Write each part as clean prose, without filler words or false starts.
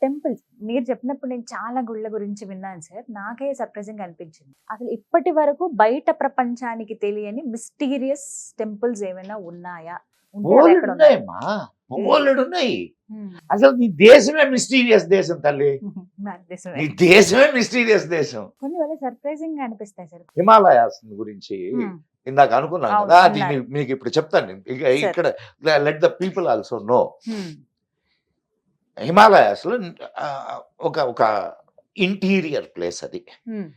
Temples మీరు చెప్పినప్పుడు నేను చాలా గుళ్ళ గురించి విన్నాను సార్. నాకే సర్ప్రైజింగ్‌గా అనిపించింది. అసలు ఇప్పటి వరకు బయట ప్రపంచానికి తెలియని మిస్టీరియస్ టెంపుల్స్ ఏమైనా ఉన్నాయా? ఉంటే అవి ఎక్కడున్నాయి? బోలెడున్నాయమ్మా. బోలెడున్నాయి. హ్మ్. అసలు నీ దేశమే మిస్టీరియస్ దేశం తల్లి. భారతదేశమే. నీ దేశమే మిస్టీరియస్ దేశం. కొన్ని భలే సర్ప్రైజింగ్‌గా అనిపిస్తాయి సార్. హిమాలయాస్ గురించి హ్మ్. ఇందాక అనుకున్నాం అవును. కదా, అది అన్నారు. మీకు ఇప్పుడు చెప్తాను నేను. సరే. ఇక్కడ let the people also know. Hmm. Himalayas లో ఒక ఒక ఇంటీరియర్ ప్లేస్ అది. హ్మ్.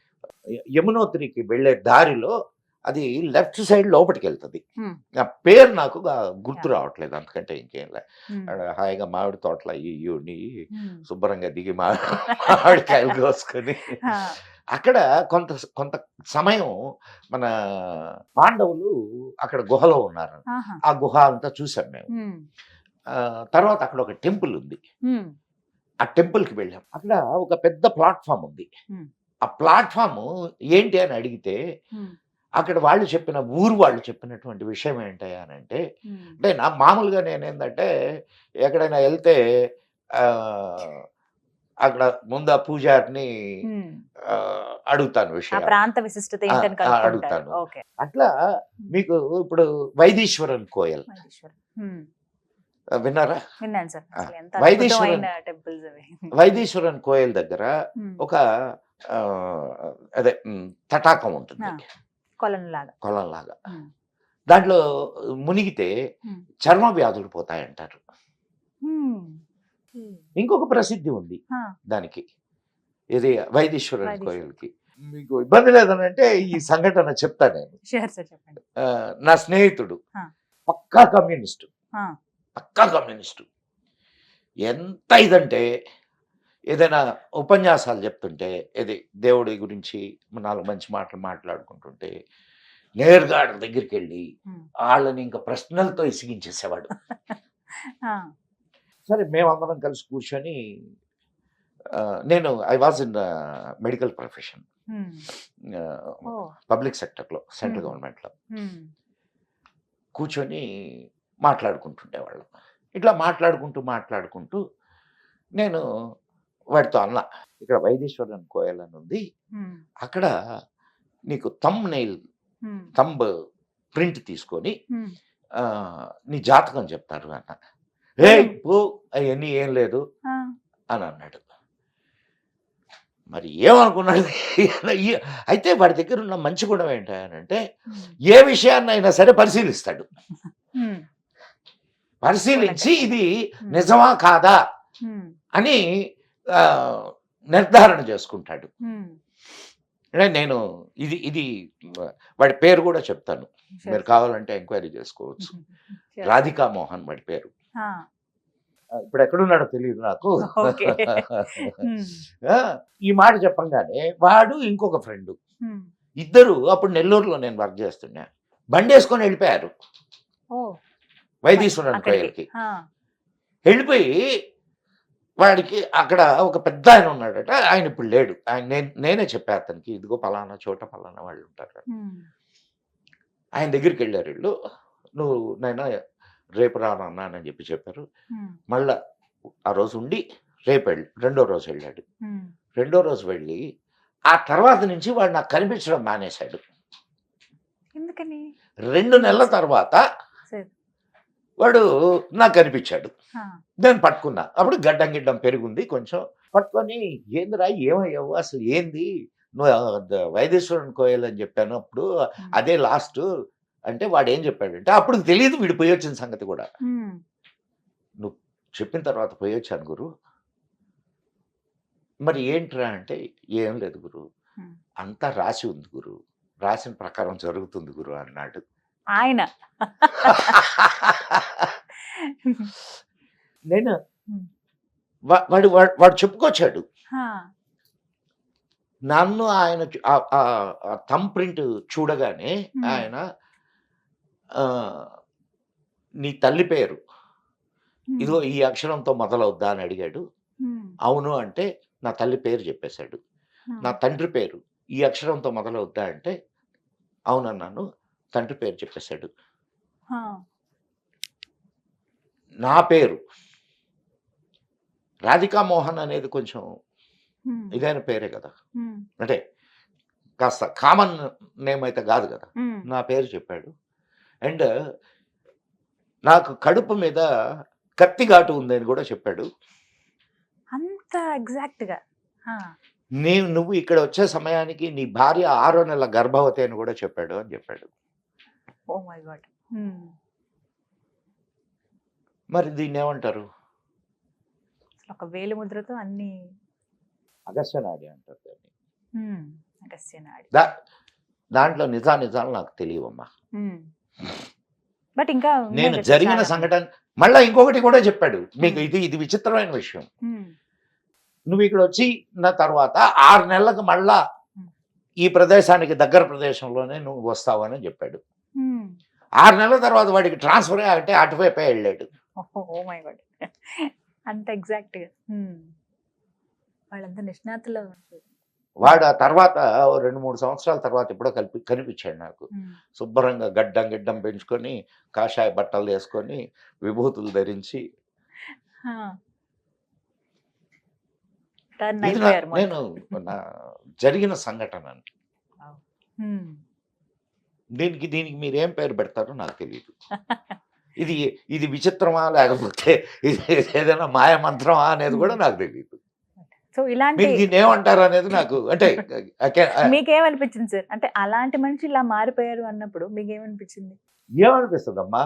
యమునోత్రికి వెళ్ళే దారిలో అది లెఫ్ట్ సైడ్ లోపలికి వెళ్తుంది. హ్మ్. ఆ పేరు నాకు గుర్తు యాహ్! రావట్లేదు, అంతకంటే ఇంకేం లే. హ్మ్. ఆడ హాయిగా మామిడి తోటలు అయ్యి ఇయ్యి ఉండి హ్మ్. శుభ్రంగా దిగి మామిడికాయలు కోసుకొని ఆ! అక్కడ కొంత కొంత సమయం మన పాండవులు అక్కడ గుహలో ఉన్నారు. ఆహా! ఆ గుహ అంతా చూసాం మేము. హ్మ్. తర్వాత అక్కడ ఒక టెంపుల్ ఉంది. హ్మ్. ఆ టెంపుల్కి వెళ్ళాం. అక్కడ ఒక పెద్ద ప్లాట్ఫామ్ ఉంది. హ్మ్. ఆ ప్లాట్ఫామ్ ఏంటి అని అడిగితే హ్మ్. అక్కడ వాళ్ళు చెప్పిన ఊరు వాళ్ళు చెప్పినటువంటి విషయం ఏంటయ్యా అని అంటే, హ్మ్. అంటే నా మామూలుగా నేనేందంటే ఎక్కడైనా వెళ్తే అక్కడ ముందు ఆ పూజారిని హ్మ్. అడుగుతాను ఆ విషయాలు. ప్రాంత విశిష్టత ఏంటని కనుక్కుంటారు. అడుగుతాను. ఓకే. అట్లా హ్మ్. మీకు ఇప్పుడు వైదీశ్వరన్ కోయల్ మహేశ్వరం. హ్మ్. విన్నారా? విన్నాను సార్. ఆ! అసలు ఎంత వైదీశ్వరన్ అద్భుతమైన టెంపుల్స్ అవి. వైదీశ్వరన్ కోయల్ దగ్గర హ్మ్. ఒక అదే తటాకం ఆ! ఉంటుంది. కొలనులాగా. కొలంలాగా. హ్మ్. దాంట్లో మునిగితే హ్మ్. చర్మ వ్యాధులు పోతాయంటారు. హ్మ్. హ్మ్. ఇంకొక ప్రసిద్ధి ఉంది ఆ! దానికి. ఇది వైదీశ్వరన్ వైదేశ్వరం. కోయిల్‌కి. మీకు ఇబ్బంది లేదనంటే ఈ సంఘటన చెప్తా నేను. ష్యూర్ సార్ చెప్పండి. నా స్నేహితుడు ఆ! పక్కా కమ్యూనిస్టు. ఆ! పక్కా కమ్యూనిస్టు. ఎంత ఇదంటే ఏదైనా ఉపన్యాసాలు చెప్తుంటే, ఇది దేవుడి గురించి 4 మంచి మాటలు మాట్లాడుకుంటుంటే, నేరుగా ఆళ్ళ దగ్గరికెళ్ళి హ్మ్. ఆళ్ళని ఇంక ప్రశ్నలతో ఇసిగించేసేవాడు. ఆ! సరే మేమందరం కలిసి కూర్చొని నేను I was in medical profession. హ్మ్. ఆహ్, ఓహ్! పబ్లిక్ సెక్టర్‌లో, సెంట్రల్ హ్మ్. గవర్నమెంట్‌లో. హ్మ్. కూర్చొని మాట్లాడుకుంటుండేవాళ్ళం. ఇట్లా మాట్లాడుకుంటూ నేను వాడితో అన్నా, "ఇక్కడ వైదీశ్వరన్ కోయల్ అని ఉంది. హ్మ్. అక్కడ నీకు హ్మ్. థంబ్ ప్రింట్ తీసుకొని హ్మ్. నీ జాతకం చెప్తారు" అన్నా. "ఏయ్! వాళ్ళు పో, అయన్నీ ఏం లేదు" ఆ! అని అన్నాడు. మరి ఏమనుకున్నాడు? ఈ అయితే వాడి దగ్గరున్న మంచి గుణం ఏంటనంటే, హ్మ్. ఏ విషయాన్నైనా సరే పరిశీలిస్తాడు. హ్మ్. పరిశీలించి కూలంకషంగా. ఇది హ్మ్. నిజమా? కాదా? హ్మ్. అని ఆహ్, నిర్ధారణ చేసుకుంటాడు. హ్మ్. అంటే నేను ఇది ఇది వాడి పేరు గూడా చెప్తాను. ష్యూర్ మీరు సార్. కావాలంటే ఎంక్వైరీ చేసుకోవచ్చు. Sure sir. రాధికా మోహన్ వాడి పేరు. ఆ! ఇప్పుడెక్కడున్నాడో తెలీదు నాకు. ఓకే. హ్మ్. ఆ! ఈ మాట చెప్పంగానే వాడు ఇంకొక ఫ్రెండు. హ్మ్. ఇద్దరు అప్పుడు నెల్లూరులో నేను వర్క్ చేస్తున్నా. బండేసుకొని ఎళ్ళిపోయారు ఓహ్! వైదీశ్వరన్ అక్కడికి. కోయిల్‌కి. ఆ! ఎళ్ళిపోయి వాడికి అక్కడ ఒక పెద్దాయన ఉన్నాడట. ఆయన ఇప్పుడు లేడు. నేనే చెప్పా అతనికి, "ఇదిగో పలానా చోట పలానా వాళ్ళుంటారు." హ్మ్. ఆయన దగ్గరికెళ్లారు ఈళ్ళు. "నువ్వు నాయనా రేపు రా నాన్న" అని చెప్పారు. హ్మ్. మళ్ళా ఆ రోజు ఉండి రెండో రోజు వెళ్ళాడు. హ్మ్. రెండో రోజు వెళ్ళి ఆ తర్వాత నుంచి వాడు నాకు కనిపించడం మానేశాడు. ఎందుకని? 2 నెలల తర్వాత సార్. వాడు నాకు కనిపించాడు. ఆ! నేను పట్టుకున్నా. అప్పుడు గడ్డం గిడ్డం పెరిగుంది కొంచెం. పట్టుకొని "ఏందిరా ఏమయ్యావు? అసలు ఏంది? నువ్వు వైదేశ్వరన్ కోయల్ అని చెప్పాను అప్పుడు. హ్మ్. అదే లాస్టు" అంటే వాడేం చెప్పాడంటే అప్పటికి తెలీదు వీడు పోయొచ్చిన సంగతి కూడా. హ్మ్. "నువ్వు చెప్పిన తర్వాత పోయొచ్చాను గురు. మరి ఏంట్రా" అంటే "ఏం లేదు గురు. హ్మ్. అంతా రాసి ఉంది గురు. రాసిన ప్రకారం జరుగుతుంది గురు" అన్నాడు. ఆయన. నేను హ్మ్. వాడు చెప్పుకొచ్చాడు. ఆ! నన్ను ఆయన థంబ్ ప్రింట్ చూడగానే హ్మ్. ఆయన ఆహ్, "నీ తల్లి పేరు హ్మ్. ఇదిగో ఈ అక్షరంతో మొదలవుద్దా?" అని అడిగాడు. హ్మ్. అవును అంటే నా తల్లి పేరు చెప్పేసాడు. ఆ! నా తండ్రి పేరు ఈ అక్షరంతో మొదలవుద్దా అంటే అవునన్నాను. తండ్రి పేరు చెప్పేసాడు. ఆ! నా పేరు రాధికా మోహన్ అనేది కొంచెం హ్మ్. ఇదైన పేరే కదా, హ్మ్. అంటే కాస్త కామన్ నేమ్ అయితే కాదు కదా. హ్మ్. నా పేరు చెప్పాడు. అండ్ నాకు కడుపు మీద కత్తి ఘాటు ఉందని కూడా చెప్పాడు. అంత ఎగ్జాక్ట్‌గా. ఆ! నువ్వు ఇక్కడ వచ్చే సమయానికి నీ భార్య 6 నెలల గర్భవతి అని కూడా చెప్పాడు అని చెప్పాడు. Oh my God! హ్మ్. మరి దీన్ని ఏమంటారు? ఒక వేలి ముద్రతో అన్ని అగస్త్యనాడి అంటారు దాన్ని. హ్మ్. అగస్త్యనాడి. దాంట్లో నిజాలు నాకు తెలియవమ్మా. హ్మ్. బట్ ఇంకా ఉన్నాయి నేను కదా జరిగిన చాలా మంది. సంఘటన మళ్ళా ఇంకొకటి కూడా చెప్పాడు మీకు. హ్మ్. ఇది విచిత్రమైన విషయం. హ్మ్. నువ్వు ఇక్కడ వచ్చిన తర్వాత 6 నెలలకు మళ్ళా హ్మ్. ఈ ప్రదేశానికి దగ్గర ప్రదేశంలోనే నువ్వు వస్తావు అని చెప్పాడు. హ్మ్. 6 నెలల తర్వాత వాడికి ట్రాన్స్ఫర్ అంటే అటువైపే వెళ్ళాడు. Oh my God! అంత ఎగ్జాక్ట్‌గా. హ్మ్. వాళ్ళంత నిష్ణాతులు. వాడు ఆ తర్వాత 2-3 సంవత్సరాల తర్వాత ఎప్పుడో కనిపించాడు నాకు. హ్మ్. శుభ్రంగా గిడ్డం పెంచుకొని, కాషాయ బట్టలు వేసుకొని, విభూతులు ధరించి. ఆ! టర్న్ ఇది అయిపోయారు నేను మొత్తం. నా జరిగిన సంఘటన. హ్మ్. దీనికి మీరేం పేరు పెడతారో నాకు తెలియదు. ఇది విచిత్రమా లేకపోతే ఇది ఏదైనా మాయ మంత్రమా అనేది కూడా నాకు తెలియదు. సో ఇలాంటి మీరు దీన్ని ఏమంటారు అనేది నాకు అంటే మీకేమనిపించింది సార్? అంటే అలాంటి మనిషి ఇలా మారిపోయారు అన్నప్పుడు మీకేమనిపించింది? ఏమనిపిస్తుందమ్మా,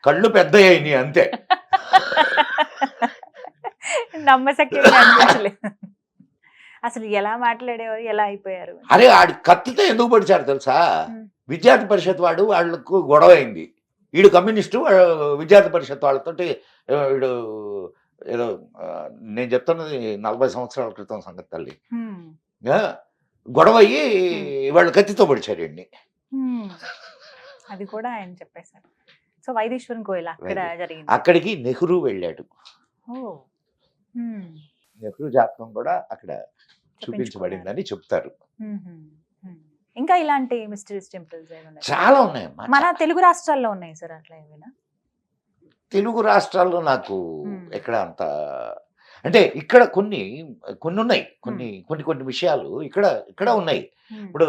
కళ్ళు పెద్దయ్యాయి అంతే. నమ్మశక్యంగా అనిపించలేదు. అసలు ఎలా మాట్లాడేవారు? ఎలా అయిపోయారు? అరే ఆడి కత్తితో ఎందుకు పొడిచారు తెలుసా? హ్మ్. విద్యార్థి పరిషత్ వాళ్ళకు గొడవ అయింది. ఈడు కమ్యూనిస్టు, విద్యార్థి పరిషత్ వాళ్ళతోటి వీడు ఏదో నేను చెప్తున్నది 40 సంవత్సరాల క్రితం సంగతి తల్లి. హ్మ్. ఆ, గొడవ అయ్యి వాళ్ళు కత్తితో పొడిచారు ఈయన్ని. హ్మ్. అది కూడా ఆయన చెప్పేశారు. సో వైదీశ్వరన్ కోయిల్ అక్కడ జరిగింది. అక్కడికి నెహ్రూ వెళ్ళాడు. ఓహ్! హ్మ్. నెహ్రూ జాతకం కూడా అక్కడ చూపించబడిందని చెప్తారు. ఇంకా ఇలాంటి మిస్టరీస్ టెంపుల్స్ ఏమైనా చాలా ఉన్నాయమ్మా. మన తెలుగు రాష్ట్రాల్లో ఉన్నాయి సార్ అట్లా ఏమైనా? తెలుగు రాష్ట్రాల్లో నాకు ఎక్కడ అంత అంటే ఇక్కడ కొన్ని ఉన్నాయి. కొన్ని విషయాలు ఇక్కడ ఉన్నాయి. ఇప్పుడు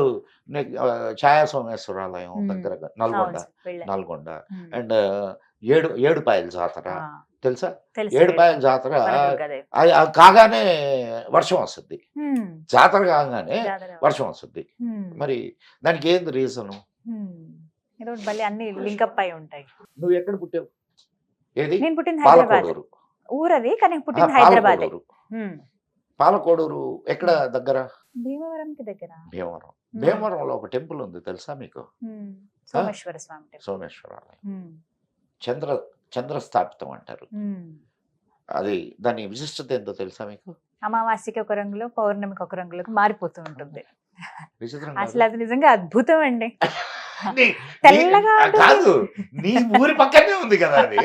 ఛాయా సోమేశ్వరాలయం దగ్గర నల్గొండ అండ్ ఏడుపాయల జాతర తెలుసా? ఏడుపాయల జాతర అది కాగానే వర్షం వస్తుంది. జాతర కాగానే వర్షం వస్తుంది. మరి దానికి ఏంది రీజను? అన్ని లింకప్ అయి ఉంటాయి. నువ్వు ఎక్కడ పుట్టావు? ఏది? నేను పుట్టింది హైదరాబాద్. ఊరది కానీ పుట్టింది హైదరాబాద్. పాలకోడూరు ఎక్కడ దగ్గర? భీమవరంకి దగ్గర. భీమవరంలో ఒక టెంపుల్ ఉంది తెలుసా మీకు? సోమేశ్వర స్వామి టెంపుల్. సోమేశ్వరాలయం చంద్రస్థాపితం అంటారు. అది దాని విశిష్టత ఏంటో తెలుసా మీకు? అమావాస్యకి ఒక రంగులో, పౌర్ణమికి ఒక రంగులోకి మారిపోతూ ఉంటుంది. విచిత్రం అసలు అది నిజంగా అద్భుతం అండి. తెల్లగా కాదు, నీ ఊరి పక్కనే ఉంది కదా అది.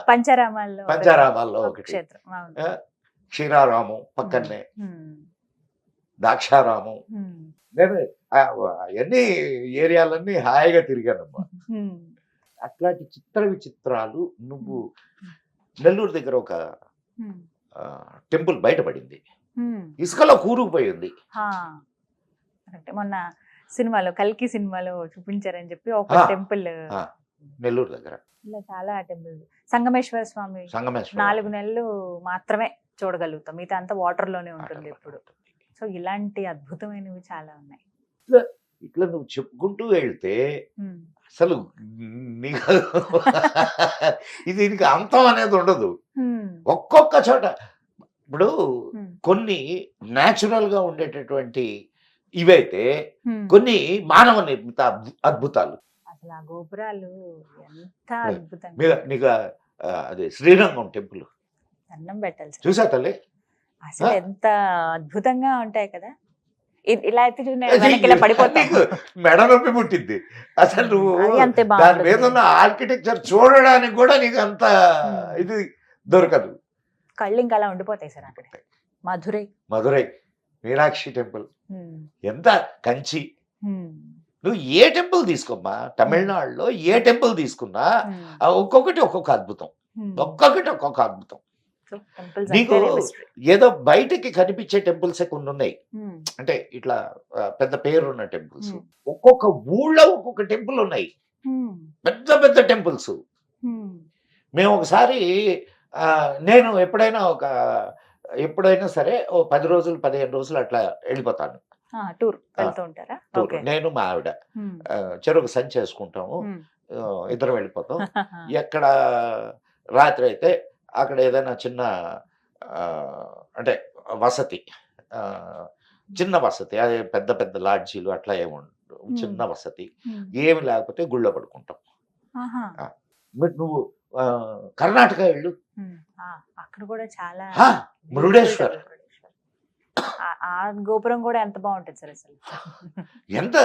పంచారామాల్లో ఒకటి క్షేత్రం. క్షీరారాము పక్కనే, దాక్షారాము. నేను అవన్నీ ఏరియాలన్నీ హాయిగా తిరిగానమ్మా. అట్లాంటి విచిత్రాలు నువ్వు నెల్లూరు దగ్గర ఒక టెంపుల్ బయటపడింది, ఇసుకలో కూరుకుపోయింది. మొన్న సినిమాలో కల్కి సినిమాలో చూపించారని చెప్పి ఒక టెంపుల్ నెల్లూరు దగ్గర. ఇలా చాలా టెంపుల్. సంగమేశ్వర స్వామి 4 నెలలు మాత్రమే చూడగలుగుతాం, మిగతా అంతా వాటర్ లోనే ఉంటుంది ఎప్పుడు. సో ఇలాంటి అద్భుతమైనవి చాలా ఉన్నాయి. ఇట్లా నువ్వు చెప్పుకుంటూ వెళ్తే అసలు దీనికి అంతం అనేది ఉండదు. ఒక్కొక్క చోట ఇప్పుడు కొన్ని న్యాచురల్ గా ఉండేటటువంటి ఇవైతే, కొన్ని మానవ నిర్మిత అద్భుతాలు. అసలు ఆ గోపురాలు ఎంత అద్భుతంగా. నీకు అదే శ్రీరంగం టెంపుల్ దండం పెట్టాలి చూసా తల్లి, అసలు ఎంత అద్భుతంగా ఉంటాయి కదా. ఇలా అయితే ఇలా పడిపోతాయి, మెడ నొప్పి పుట్టింది అసలు. నువ్వు దాని మీద ఉన్న ఆర్కిటెక్చర్ చూడడానికి కూడా నీకు అంత ఇది దొరకదు. కళ్ళు ఇంకా అలా ఉండిపోతాయి సార్ అక్కడ. మధురై మీనాక్షి టెంపుల్ ఎంత, కంచి. నువ్వు ఏ టెంపుల్ తీసుకోమ్మా, తమిళనాడులో ఏ టెంపుల్ తీసుకున్నా ఒక్కొక్కటి ఒక్కొక్క అద్భుతం. ఒక్కొక్కటి ఒక్కొక్క అద్భుతం. టెంపుల్స్ నీకు అంటేనే mystery. ఏదో బయటికి కనిపించే టెంపుల్స్ కొన్ని ఉన్నాయి, అంటే ఇట్లా పెద్ద పేరున్న టెంపుల్స్. ఒక్కొక్క ఊళ్ళో ఒక్కొక్క టెంపుల్ ఉన్నాయి, పెద్ద పెద్ద టెంపుల్స్. మేము ఒకసారి నేను ఎప్పుడైనా సరే ఓ 10 రోజులు 15 రోజులు అట్లా వెళ్ళిపోతాను టూర్ వెళ్తూ ఉంటారా? టూర్. ఓకే. నేను మా ఆవిడ చెరుకు సంచి వేసుకుంటాము, ఇద్దరం వెళ్ళిపోతాం. ఎక్కడ రాత్రి అయితే అక్కడ ఏదైనా చిన్న అంటే వసతి, చిన్న వసతి, అదే పెద్ద పెద్ద లాడ్జీలు అట్లా ఏముండవు, చిన్న వసతి. ఏమి లేకపోతే గుళ్ళో పడుకుంటాం. మరి నువ్వు కర్ణాటక వెళ్ళు, అక్కడ కూడా చాలా మురుడేశ్వర్, ఆ గోపురం కూడా ఎంత బాగుంటుంది సార్ అసలు. ఎంత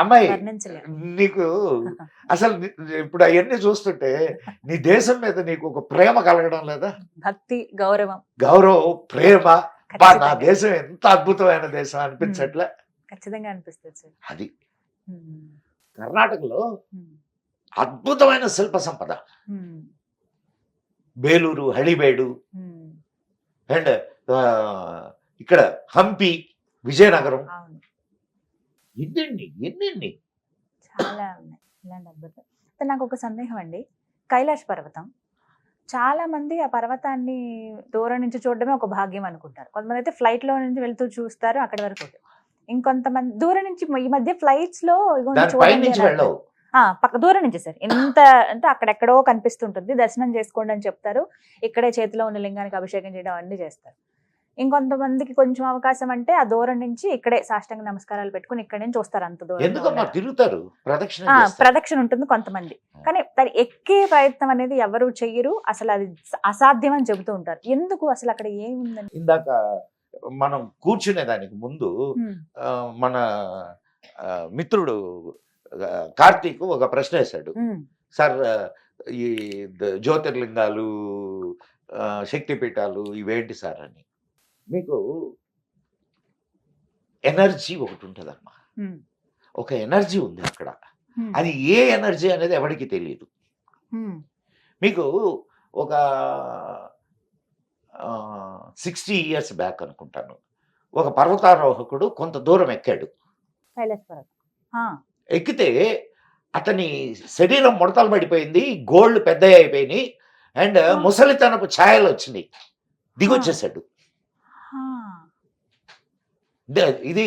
అమ్మాయి వర్ణించలేము. నీకు అసలు ఇప్పుడు అవన్నీ చూస్తుంటే నీ దేశం మీద నీకు ఒక ప్రేమ కలగడం లేదా? భక్తి, గౌరవం, ప్రేమ, బా నా ఖచ్చితంగా దేశం ఎంత అద్భుతమైన దేశం అనిపించట్లే? ఖచ్చితంగా అనిపిస్తుంది సార్. అది కర్ణాటకలో అద్భుతమైన శిల్ప సంపద, బేలూరు, హళిబేడు, అండ్ ఇక్కడ హంపి, విజయనగరం, అవును, ఎన్ని చాలా ఉన్నాయి ఇలాంటి అద్భుతం. అయితే నాకు ఒక సందేహం అండి, కైలాష్ పర్వతం చాలా మంది ఆ పర్వతాన్ని దూరం నుంచి చూడడమే ఒక భాగ్యం అనుకుంటారు. కొంతమంది అయితే ఫ్లైట్ లో నుంచి వెళ్తూ చూస్తారు అక్కడి వరకు. ఇంకొంతమంది దూరం నుంచి, ఈ మధ్య ఫ్లైట్స్ లో ఇగోండి దాని చూడండి పైనుంచి అని వెళ్ళవు. పక్క దూరం నుంచి సార్, ఎంత అంటే అక్కడెక్కడో కనిపిస్తుంటుంది, దర్శనం చేసుకోండి అని చెప్తారు. ఇక్కడే చేతిలో ఉన్న లింగానికి అభిషేకం చేయడం అన్ని చేస్తారు. ఇంకొంతమందికి కొంచెం అవకాశం అంటే ఆ దూరం నుంచి ఇక్కడే సాష్టాంగ నమస్కారాలు పెట్టుకుని ఇక్కడ నుంచి వస్తారు. అంత దూరం ఎందుకమ్మా తిరుగుతారు, ప్రదక్షిణ చేస్తారు. ప్రదక్షిణ ఉంటుంది కొంతమంది, కానీ దాన్ని ఎక్కే ప్రయత్నం అనేది ఎవరు చెయ్యరు, అసలు అది అసాధ్యం అని చెబుతూ ఉంటారు. ఎందుకు అసలు అక్కడ ఏముందని? ఇందాక మనం కూర్చునే దానికి ముందు మన మిత్రుడు కార్తీక్ ఒక ప్రశ్న వేశాడు, సార్ ఈ జ్యోతిర్లింగాలు, శక్తిపీఠాలు ఇవేంటి సార్ అని. మీకు ఎనర్జీ ఒకటి ఉంటుందమ్మా, ఒక ఎనర్జీ ఉంది అక్కడ. అది ఏ ఎనర్జీ అనేది ఎవరికి తెలియదు. మీకు ఒక 60 years బ్యాక్ అనుకుంటాను, ఒక పర్వతారోహకుడు కొంత దూరం ఎక్కాడు. ఎక్కితే అతని శరీరం ముడతలు పడిపోయింది, గోళ్ళు పెద్దవి అయిపోయినాయి, అండ్ ముసలితనపు ఛాయలు వచ్చినాయి, దిగొచ్చేసాడు. ఇది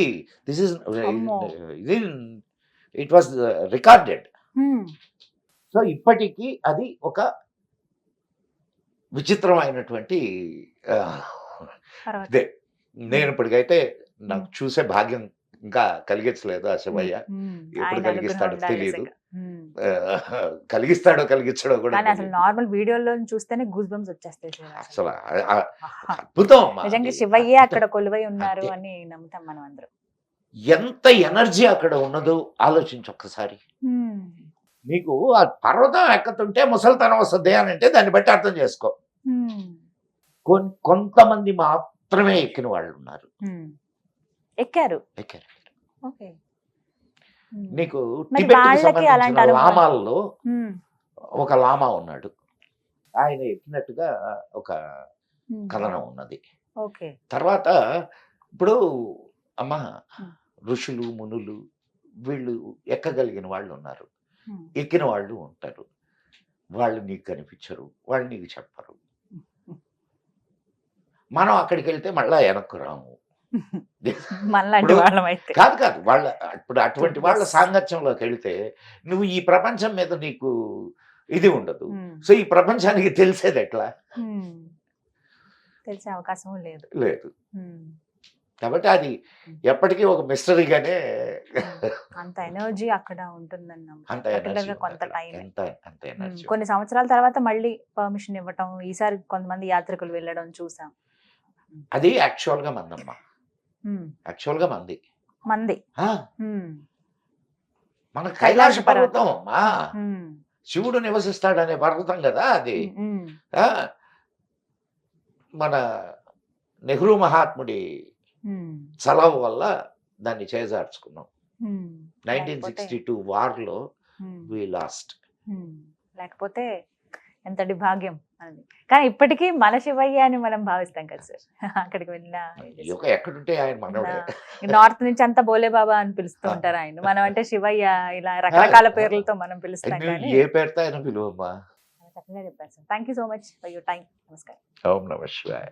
ఇట్ వాస్ రికార్డెడ్. సో ఇప్పటికీ అది ఒక విచిత్రమైనటువంటి నేను ఇప్పటికైతే నాకు చూసే భాగ్యం ఇంకా కలిగించలేదు ఆ శివయ్య. ఎప్పుడు కలిగిస్తాడో తెలియదు, కలిగించాడో కూడా అసలు నార్మల్ వీడియోలో చూస్తేనే గూస్ బంప్స్ వచ్చేస్తాయి సార్. అసలు అద్భుతం, నిజంగా శివయ్య అక్కడ కొలువై ఉన్నారు అని నమ్ముతాం మనం అందరం. ఎంత ఎనర్జీ అక్కడ ఉన్నదో ఆలోచించి ఒక్కసారి. నీకు ఆ పర్వతం ఎక్కుతుంటే ముసలితనం వస్తుంది అని అంటే దాన్ని బట్టి అర్థం చేసుకో. కొంతమంది మాత్రమే ఎక్కిన వాళ్ళు ఉన్నారు. ఎక్కారు. నీకు టిబెట్కి సంబంధించిన లామాల్లో ఒక లామా ఉన్నాడు, ఆయన ఎక్కినట్టుగా ఒక కథనం ఉన్నది. తర్వాత ఇప్పుడు అమ్మ ఋషులు, మునులు వీళ్ళు ఎక్కగలిగిన వాళ్ళు ఉన్నారు, ఎక్కిన వాళ్ళు ఉంటారు. వాళ్ళు నీకు కనిపించరు, వాళ్ళు నీకు చెప్పరు. మనం అక్కడికి వెళ్తే మళ్ళా వెనక్కు రాము. కాదు వాళ్ళ ఇప్పుడు అటువంటి వాళ్ళ సాంగత్యంలోకి వెళితే నువ్వు ఈ ప్రపంచం మీద నీకు ఇది ఉండదు. సో ఈ ప్రపంచానికి తెలిసేది ఎట్లా? తెలిసే అవకాశం లేదు. కాబట్టి అది ఎప్పటికీ ఒక మిస్టరీగానే అంత ఎనర్జీ అక్కడ ఉంటుందన్న. కొంత టైం, అంత ఎనర్జీ. కొన్ని సంవత్సరాల తర్వాత మళ్ళీ పర్మిషన్ ఇవ్వటం, ఈసారి కొంతమంది యాత్రికులు వెళ్ళడం చూసాం. అది యాక్చువల్ గా మందమ్మా, యాక్చువల్ గా మంది మన కైలాస పర్వతం శివుడు నివసిస్తాడనే పర్వతం కదా అది. మన నెహ్రూ మహాత్ముడి చలవ వల్ల దాన్ని చేజార్చుకున్నాం. 1962 వార్లో వి లాస్ట్. లేకపోతే ఎంతటి భాగ్యం అని. కానీ ఇప్పటికీ మన శివయ్య అని మనం భావిస్తాం కదా సార్. అక్కడికి వెళ్ళినా ఎక్కడుంటే ఆయన మనవడే. నార్త్ నుంచి అంతా బోలే బాబా అని పిలుస్తూ ఉంటారు ఆయన. మనం అంటే శివయ్య ఇలా రకరకాల పేర్లతో మనం పిలుస్తాం నువ్వు కానీ. ఏ పేరుతో ఆయన పిలువమ్మా. చక్కగా చెప్పారు sir. Thank you so much for your time. నమస్కారం. ఓం నమ శివాయ.